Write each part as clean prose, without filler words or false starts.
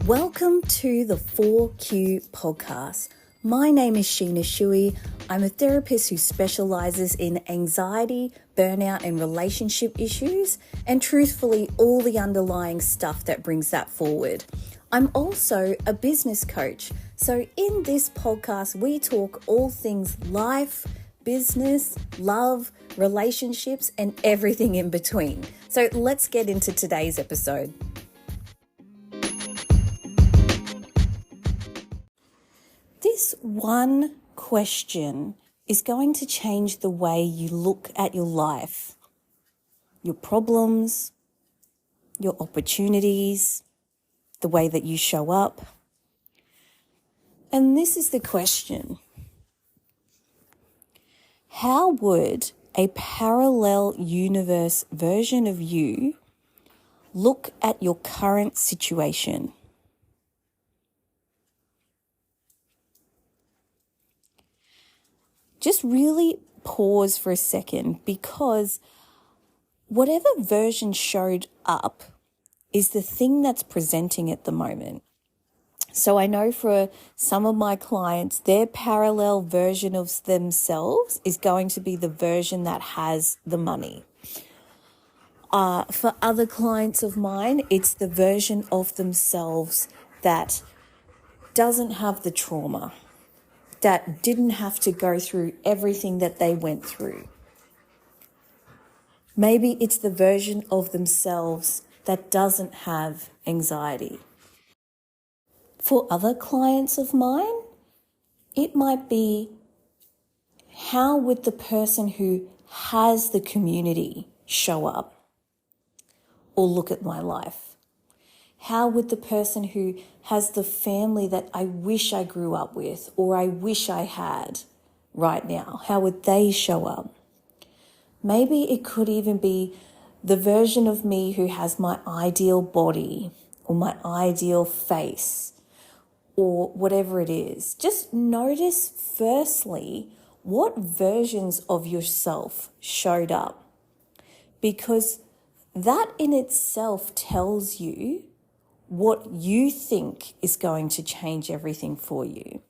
Welcome to the 4Q podcast. My name is Sheena Shui. I'm a therapist who specializes in anxiety, burnout, and relationship issues, and truthfully, all the underlying stuff that brings that forward. I'm also a business coach. So in this podcast, we talk all things life, business, love, relationships, and everything in between. So let's get into today's episode. This one question is going to change the way you look at your life, your problems, your opportunities, the way that you show up. And this is the question: how would a parallel universe version of you look at your current situation? Just really pause for a second, because whatever version showed up is the thing that's presenting at the moment. So I know for some of my clients, their parallel version of themselves is going to be the version that has the money. For other clients of mine, it's the version of themselves that doesn't have the trauma, that didn't have to go through everything that they went through. Maybe it's the version of themselves that doesn't have anxiety. For other clients of mine, it might be, how would the person who has the community show up or look at my life? How would the person who has the family that I wish I grew up with or I wish I had right now, how would they show up? Maybe it could even be the version of me who has my ideal body or my ideal face or whatever it is. Just notice firstly what versions of yourself showed up, because that in itself tells you what you think is going to change everything for you.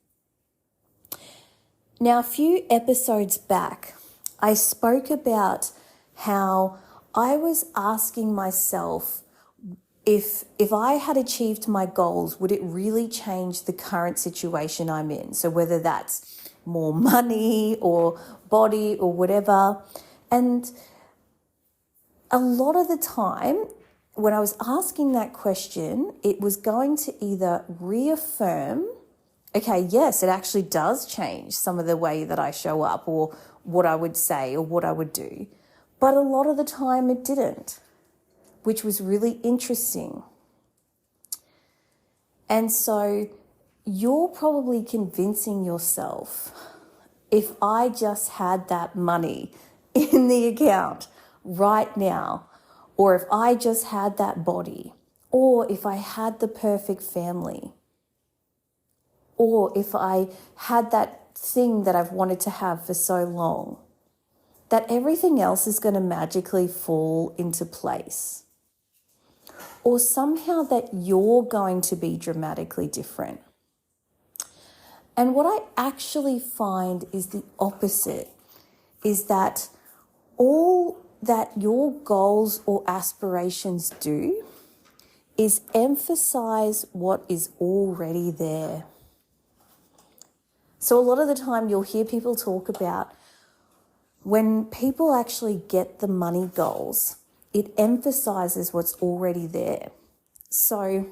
Now, a few episodes back, I spoke about how I was asking myself if I had achieved my goals, would it really change the current situation I'm in? So whether that's more money or body or whatever. And a lot of the time, when I was asking that question, it was going to either reaffirm, okay, yes, it actually does change some of the way that I show up or what I would say or what I would do. But a lot of the time it didn't, which was really interesting. And so you're probably convincing yourself, if I just had that money in the account right now, or if I just had that body, or if I had the perfect family, or if I had that thing that I've wanted to have for so long, that everything else is going to magically fall into place. Or somehow that you're going to be dramatically different. And what I actually find is the opposite, is that all that your goals or aspirations do is emphasize what is already there. So a lot of the time you'll hear people talk about when people actually get the money goals, it emphasizes what's already there. So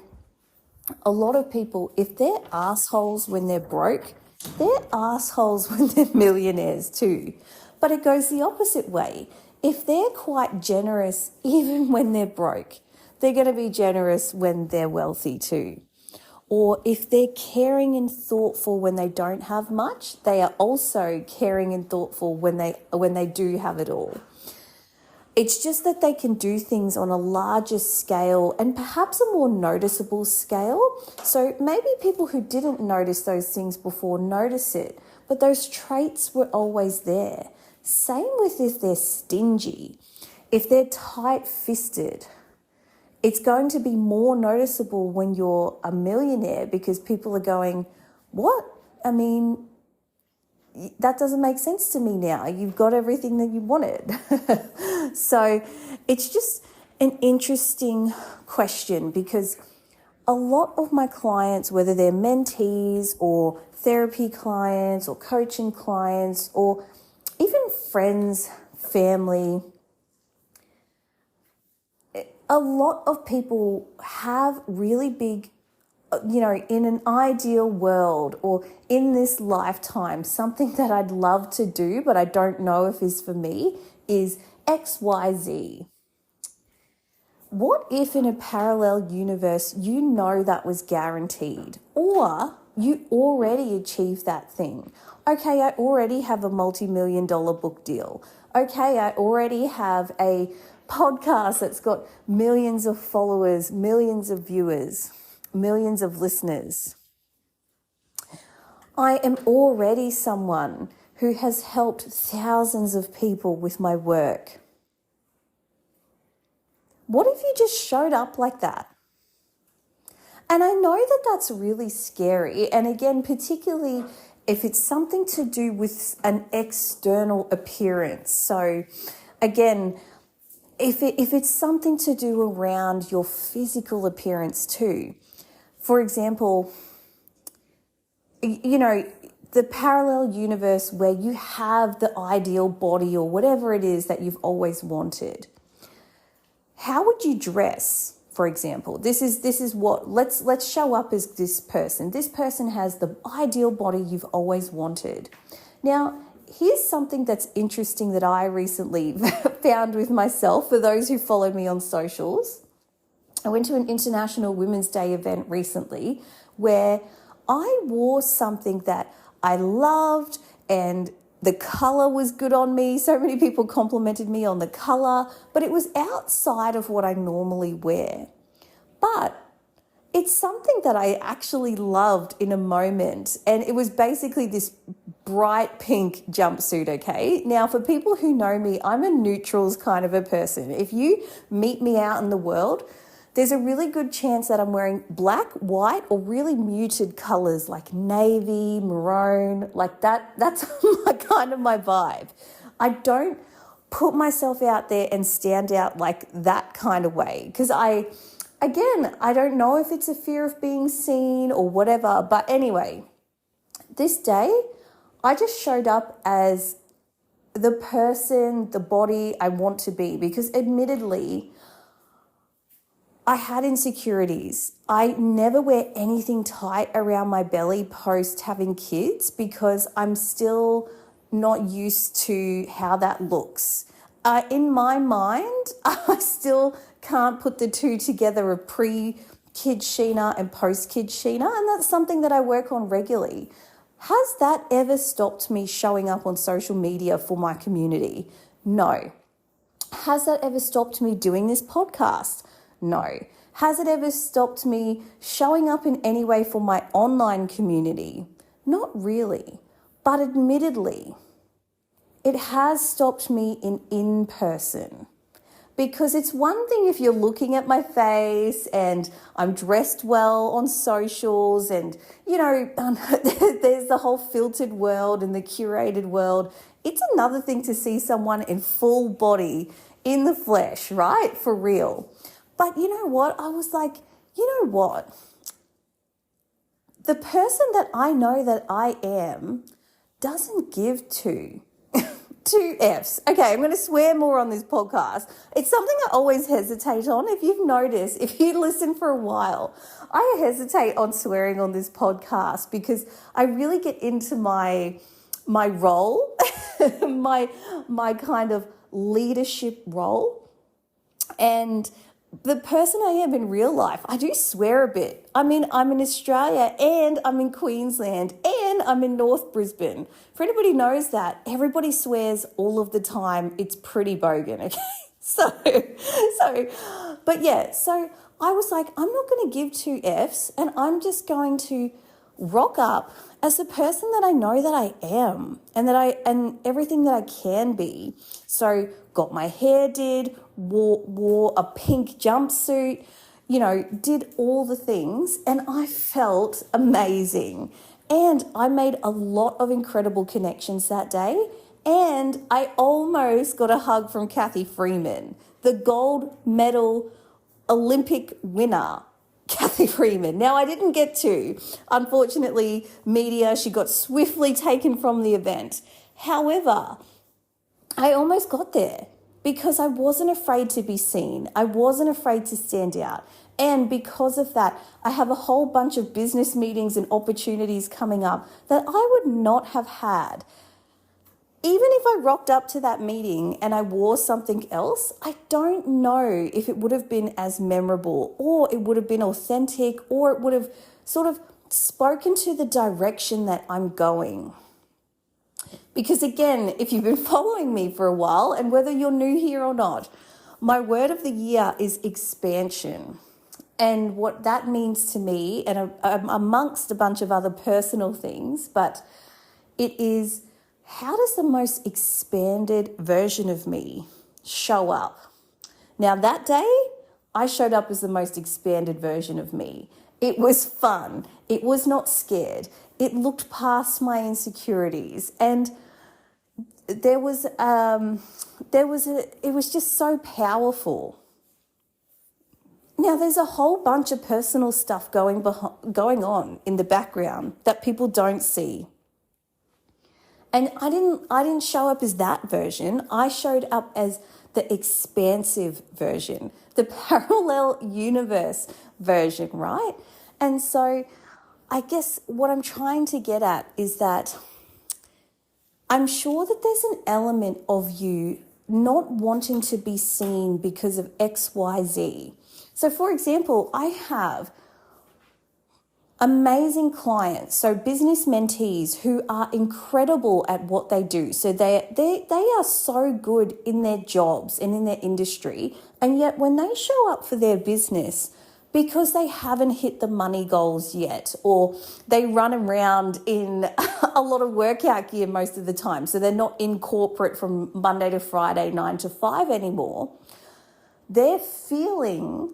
a lot of people, if they're assholes when they're broke, they're assholes when they're millionaires too. But it goes the opposite way. If they're quite generous, even when they're broke, they're going to be generous when they're wealthy too. Or if they're caring and thoughtful when they don't have much, they are also caring and thoughtful when they do have it all. It's just that they can do things on a larger scale and perhaps a more noticeable scale. So maybe people who didn't notice those things before notice it, but those traits were always there. Same with if they're stingy, if they're tight-fisted, It's going to be more noticeable when you're a millionaire because people are going, what? I mean, that doesn't make sense to me now. You've got everything that you wanted. So it's just an interesting question because a lot of my clients, whether they're mentees or therapy clients or coaching clients or even friends, family, a lot of people have really big, in an ideal world or in this lifetime, something that I'd love to do, but I don't know if is for me, is XYZ. What if in a parallel universe, you know that was guaranteed or you already achieved that thing? Okay, I already have a multi-million-dollar book deal. Okay, I already have a podcast that's got millions of followers, millions of viewers, millions of listeners. I am already someone who has helped thousands of people with my work. What if you just showed up like that? And I know that that's really scary. And again, particularly if it's something to do with an external appearance. So again, if it's something to do around your physical appearance too. For example, the parallel universe where you have the ideal body or whatever it is that you've always wanted. How would you dress, for example? This is what, let's show up as this person. This person has the ideal body you've always wanted. Now, here's something that's interesting that I recently found with myself for those who follow me on socials. I went to an International Women's Day event recently where I wore something that I loved and the color was good on me. So many people complimented me on the color, but it was outside of what I normally wear. But it's something that I actually loved in a moment. And it was basically this bright pink jumpsuit, okay? Now, for people who know me, I'm a neutrals kind of a person. If you meet me out in the world, there's a really good chance that I'm wearing black, white, or really muted colors like navy, maroon, like that. That's my vibe. I don't put myself out there and stand out like that kind of way because I don't know if it's a fear of being seen or whatever. But anyway, this day, I just showed up as the person, the body I want to be because admittedly, I had insecurities. I never wear anything tight around my belly post having kids because I'm still not used to how that looks. In my mind, I still can't put the two together of pre-kid Sheena and post-kid Sheena, and that's something that I work on regularly. Has that ever stopped me showing up on social media for my community? No. Has that ever stopped me doing this podcast? No. Has it ever stopped me showing up in any way for my online community? Not really. But admittedly, it has stopped me in person. Because it's one thing if you're looking at my face and I'm dressed well on socials and, there's the whole filtered world and the curated world. It's another thing to see someone in full body in the flesh, right? For real. But you know what? I was like, the person that I know that I am doesn't give two F's. Okay, I'm going to swear more on this podcast. It's something I always hesitate on. If you've noticed, if you listen for a while, I hesitate on swearing on this podcast because I really get into my role, my kind of leadership role. And the person I am in real life, I do swear a bit. I mean, I'm in Australia and I'm in Queensland and I'm in North Brisbane. For anybody who knows that, everybody swears all of the time. It's pretty bogan, okay? So I was like, I'm not going to give two F's and I'm just going to rock up as the person that I know that I am and everything that I can be. So got my hair did, wore a pink jumpsuit, did all the things, and I felt amazing. And I made a lot of incredible connections that day. And I almost got a hug from Kathy Freeman, the gold medal Olympic winner, Kathy Freeman. Now, I didn't get to. Unfortunately, media, she got swiftly taken from the event. However, I almost got there because I wasn't afraid to be seen. I wasn't afraid to stand out. And because of that, I have a whole bunch of business meetings and opportunities coming up that I would not have had. Even if I rocked up to that meeting and I wore something else, I don't know if it would have been as memorable, or it would have been authentic, or it would have sort of spoken to the direction that I'm going. Because again, if you've been following me for a while, and whether you're new here or not, my word of the year is expansion. And what that means to me, and amongst a bunch of other personal things, but it is, how does the most expanded version of me show up? Now, that day, I showed up as the most expanded version of me. It was fun. It was not scared. It looked past my insecurities. And it was just so powerful. Now, there's a whole bunch of personal stuff going on in the background that people don't see. And I didn't show up as that version. I showed up as the expansive version, the parallel universe version, right? And so I guess what I'm trying to get at is that I'm sure that there's an element of you not wanting to be seen because of X, Y, Z. So for example, I have amazing clients, so business mentees who are incredible at what they do. So they are so good in their jobs and in their industry, and yet when they show up for their business, because they haven't hit the money goals yet, or they run around in a lot of workout gear most of the time, so they're not in corporate from Monday to Friday, 9 to 5 anymore, they're feeling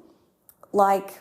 like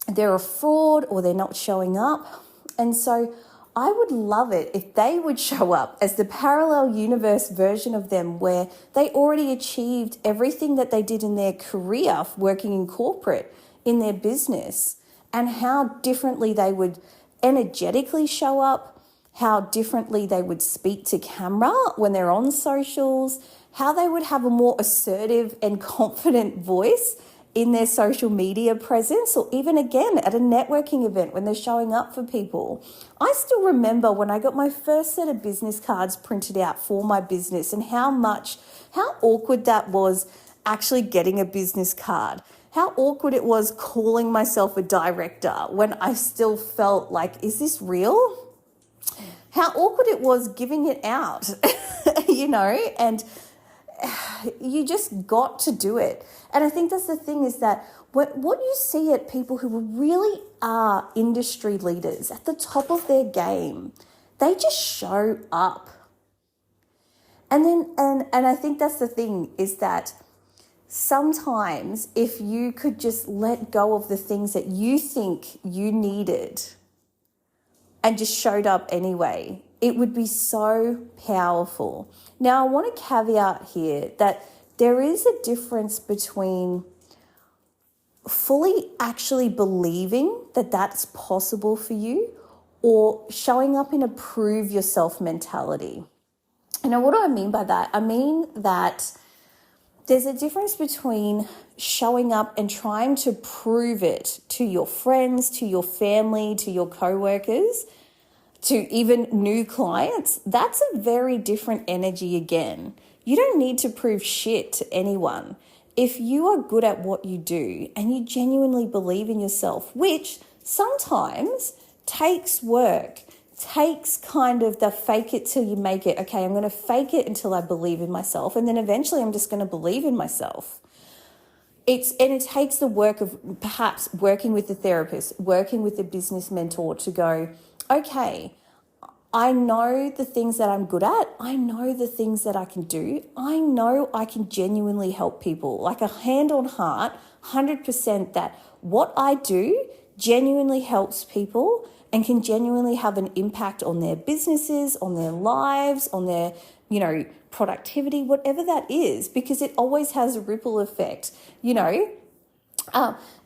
they're a fraud or they're not showing up. And so I would love it if they would show up as the parallel universe version of them, where they already achieved everything that they did in their career working in corporate, in their business, and how differently they would energetically show up, how differently they would speak to camera when they're on socials, how they would have a more assertive and confident voice in their social media presence, or even again at a networking event when they're showing up for people. I still remember when I got my first set of business cards printed out for my business, and how awkward that was actually getting a business card. How awkward it was calling myself a director when I still felt like, is this real? How awkward it was giving it out, and you just got to do it. And I think that's the thing, is that what you see at people who really are industry leaders at the top of their game, they just show up. And I think that's the thing, is that sometimes if you could just let go of the things that you think you needed and just showed up anyway, it would be so powerful. Now, I want to caveat here that there is a difference between fully actually believing that that's possible for you, or showing up in a prove yourself mentality. And what do I mean by that? I mean that there's a difference between showing up and trying to prove it to your friends, to your family, to your coworkers, to even new clients. That's a very different energy again. You don't need to prove shit to anyone. If you are good at what you do and you genuinely believe in yourself, which sometimes takes work, takes kind of the fake it till you make it. Okay, I'm going to fake it until I believe in myself, and then eventually I'm just going to believe in myself. It takes the work of perhaps working with the therapist, working with the business mentor to go, okay, I know the things that I'm good at. I know the things that I can do. I know I can genuinely help people. Like a hand on heart, 100% that what I do genuinely helps people and can genuinely have an impact on their businesses, on their lives, on their, productivity, whatever that is, because it always has a ripple effect,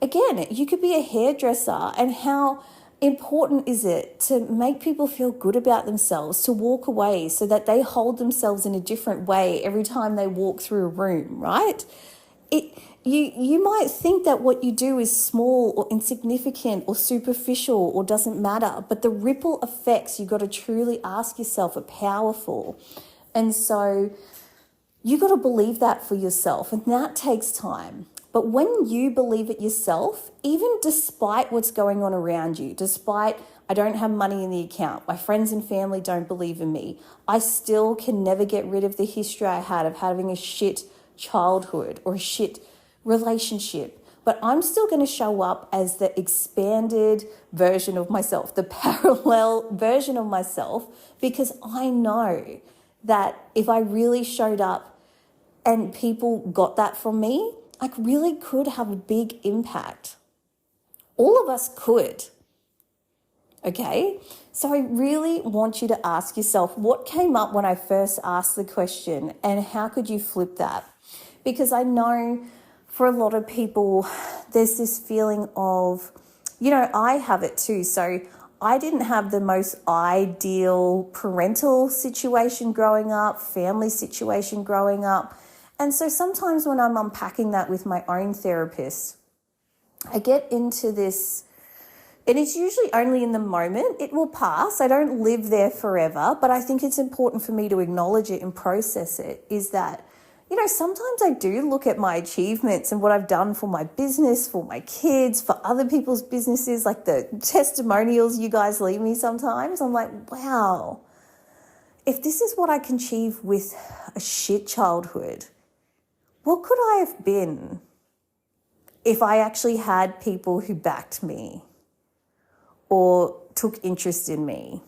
Again, you could be a hairdresser, and how important is it to make people feel good about themselves, to walk away so that they hold themselves in a different way every time they walk through a room, right? You might think that what you do is small or insignificant or superficial or doesn't matter, but the ripple effects, you've got to truly ask yourself, are powerful. And so you got to believe that for yourself, and that takes time. But when you believe it yourself, even despite what's going on around you, despite I don't have money in the account, my friends and family don't believe in me, I still can never get rid of the history I had of having a shit childhood or a shit relationship. But I'm still going to show up as the expanded version of myself, the parallel version of myself, because I know that if I really showed up and people got that from me, I really could have a big impact. All of us could. Okay? So I really want you to ask yourself, what came up when I first asked the question, and how could you flip that? Because I know for a lot of people, there's this feeling of, I have it too. So I didn't have the most ideal parental situation growing up, family situation growing up. And so sometimes when I'm unpacking that with my own therapist, I get into this, and it's usually only in the moment. It will pass. I don't live there forever, but I think it's important for me to acknowledge it and process it, is that, sometimes I do look at my achievements and what I've done for my business, for my kids, for other people's businesses, like the testimonials you guys leave me sometimes. I'm like, wow, if this is what I can achieve with a shit childhood, what could I have been if I actually had people who backed me or took interest in me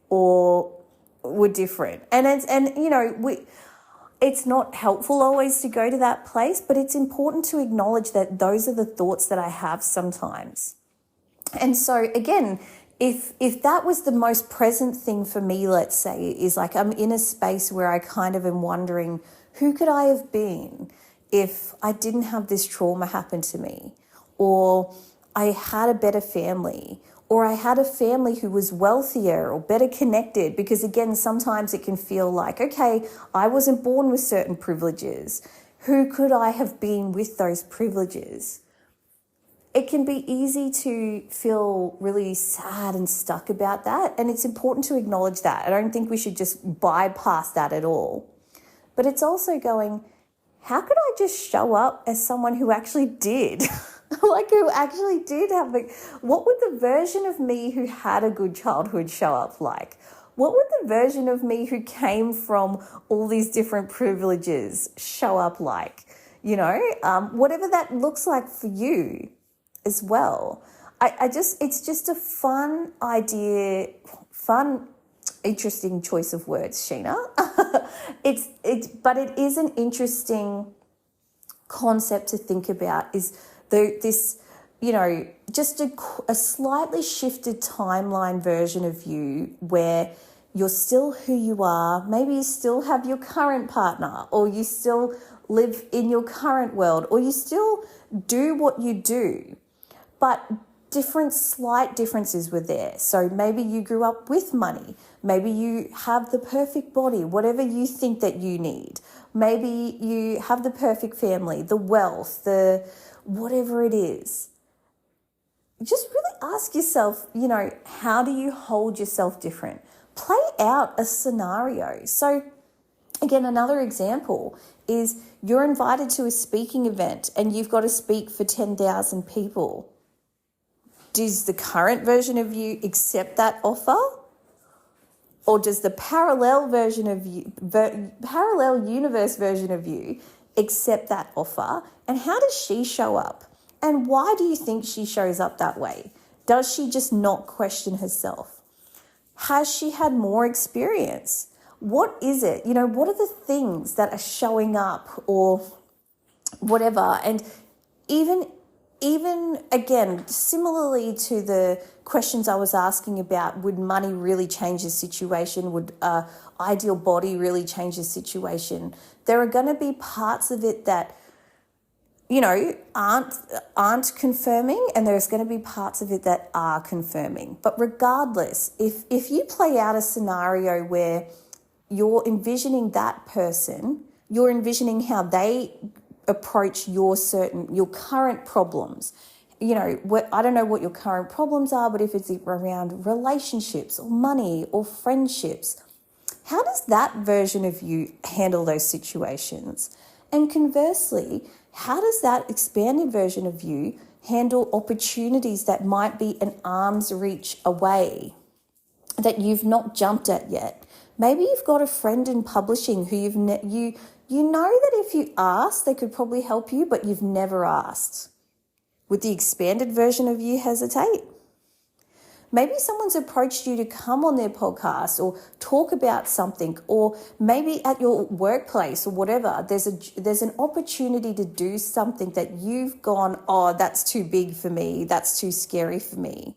or were different? It's not helpful always to go to that place, but it's important to acknowledge that those are the thoughts that I have sometimes. And so again, if that was the most present thing for me, let's say, is like I'm in a space where I kind of am wondering, who could I have been if I didn't have this trauma happen to me? Or I had a better family, or I had a family who was wealthier or better connected, because again, sometimes it can feel like, okay, I wasn't born with certain privileges. Who could I have been with those privileges? It can be easy to feel really sad and stuck about that, and it's important to acknowledge that. I don't think we should just bypass that at all. But it's also going, how could I just show up as someone who actually did? Who actually did have what would the version of me who had a good childhood show up like? What would the version of me who came from all these different privileges show up like? Whatever that looks like for you as well. It's just a fun idea, interesting choice of words, Sheena. But it is an interesting concept to think about, is this, just a slightly shifted timeline version of you where you're still who you are. Maybe you still have your current partner, or you still live in your current world, or you still do what you do, but slight differences were there. So maybe you grew up with money. Maybe you have the perfect body, whatever you think that you need. Maybe you have the perfect family, the wealth, whatever it is. Just really ask yourself, how do you hold yourself different? Play out a scenario. So again, another example is you're invited to a speaking event and you've got to speak for 10,000 people. Does the current version of you accept that offer? Or does the parallel version of you, parallel universe version of you accept that offer? And how does she show up? And why do you think she shows up that way? Does she just not question herself? Has she had more experience? What is it? What are the things that are showing up or whatever? And even again, similarly to the questions I was asking about, would money really change the situation? Would ideal body really change the situation? There are going to be parts of it that, aren't confirming, and there's going to be parts of it that are confirming. But regardless, if you play out a scenario where you're envisioning that person, you're envisioning how they approach your current problems. I don't know what your current problems are, but if it's around relationships or money or friendships, how does that version of you handle those situations? And conversely, how does that expanded version of you handle opportunities that might be an arm's reach away that you've not jumped at yet? Maybe you've got a friend in publishing who you know that if you asked, they could probably help you, but you've never asked. Would the expanded version of you hesitate? Maybe someone's approached you to come on their podcast or talk about something, or maybe at your workplace or whatever, there's an opportunity to do something that you've gone, oh, that's too big for me, that's too scary for me.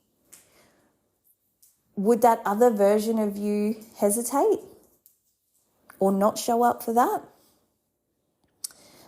Would that other version of you hesitate or not show up for that?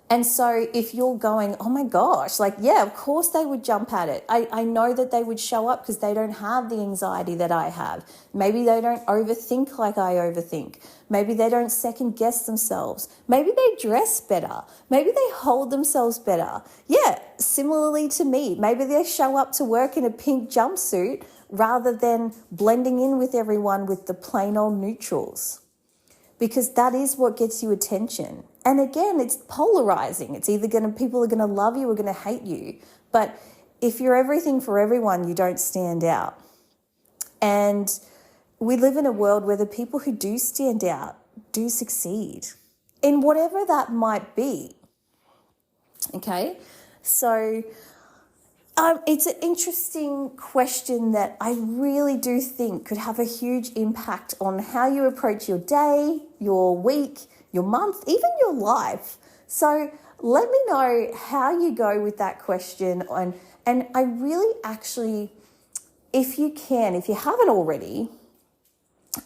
And so if you're going, oh my gosh, yeah, of course they would jump at it. I know that they would show up because they don't have the anxiety that I have. Maybe they don't overthink like I overthink. Maybe they don't second guess themselves. Maybe they dress better. Maybe they hold themselves better. Yeah, similarly to me, maybe they show up to work in a pink jumpsuit rather than blending in with everyone with the plain old neutrals. Because that is what gets you attention. And again, it's polarizing. It's either people are going to love you or going to hate you. But if you're everything for everyone, you don't stand out. And we live in a world where the people who do stand out do succeed in whatever that might be. Okay? So it's an interesting question that I really do think could have a huge impact on how you approach your day, your week, your month, even your life. So let me know how you go with that question. And I really actually, if you haven't already,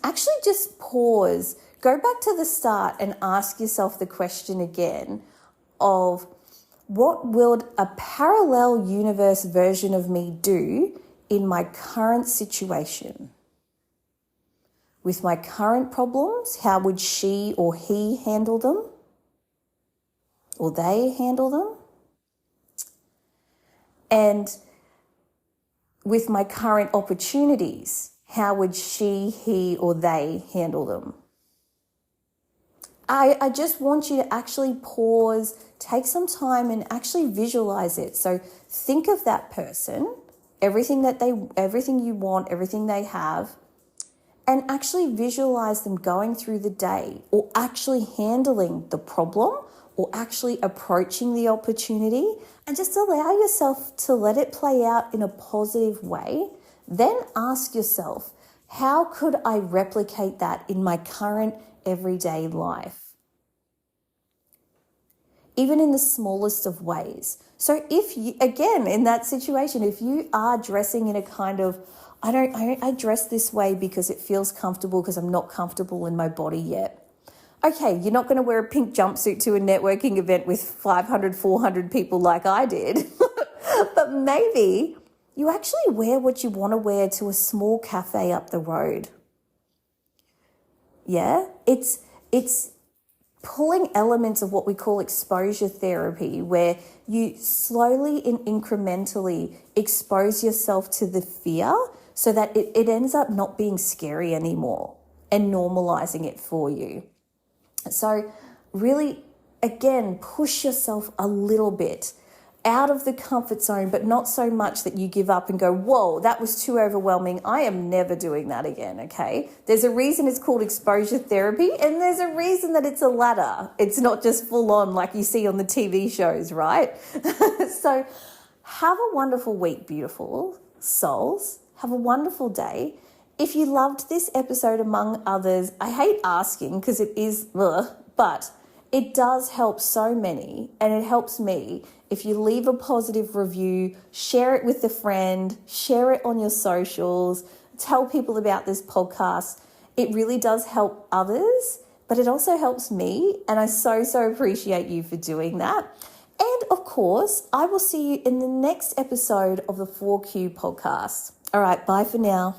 actually just pause, go back to the start and ask yourself the question again of, what will a parallel universe version of me do in my current situation? With my current problems, how would she or he handle them? Or they handle them? And with my current opportunities, how would she, he, or they handle them? I just want you to actually pause, take some time and actually visualize it. So think of that person, everything you want, everything they have, and actually visualize them going through the day or actually handling the problem or actually approaching the opportunity, and just allow yourself to let it play out in a positive way. Then ask yourself, how could I replicate that in my current everyday life? Even in the smallest of ways. So if you, again, in that situation, if you are dressing in a kind of, I dress this way because it feels comfortable because I'm not comfortable in my body yet. Okay, you're not going to wear a pink jumpsuit to a networking event with 500, 400 people like I did. But maybe you actually wear what you want to wear to a small cafe up the road. Yeah, it's pulling elements of what we call exposure therapy, where you slowly and incrementally expose yourself to the fear so that it ends up not being scary anymore and normalizing it for you. So really, again, push yourself a little bit out of the comfort zone, but not so much that you give up and go, whoa, that was too overwhelming. I am never doing that again, okay? There's a reason it's called exposure therapy, and there's a reason that it's a ladder. It's not just full on like you see on the TV shows, right? So have a wonderful week, beautiful. souls, have a wonderful day. If you loved this episode among others, I hate asking because it is, but it does help so many, and it helps me. If you leave a positive review, share it with a friend, share it on your socials, tell people about this podcast. It really does help others, but it also helps me, and I so appreciate you for doing that. And of course, I will see you in the next episode of the 4Q podcast. All right, bye for now.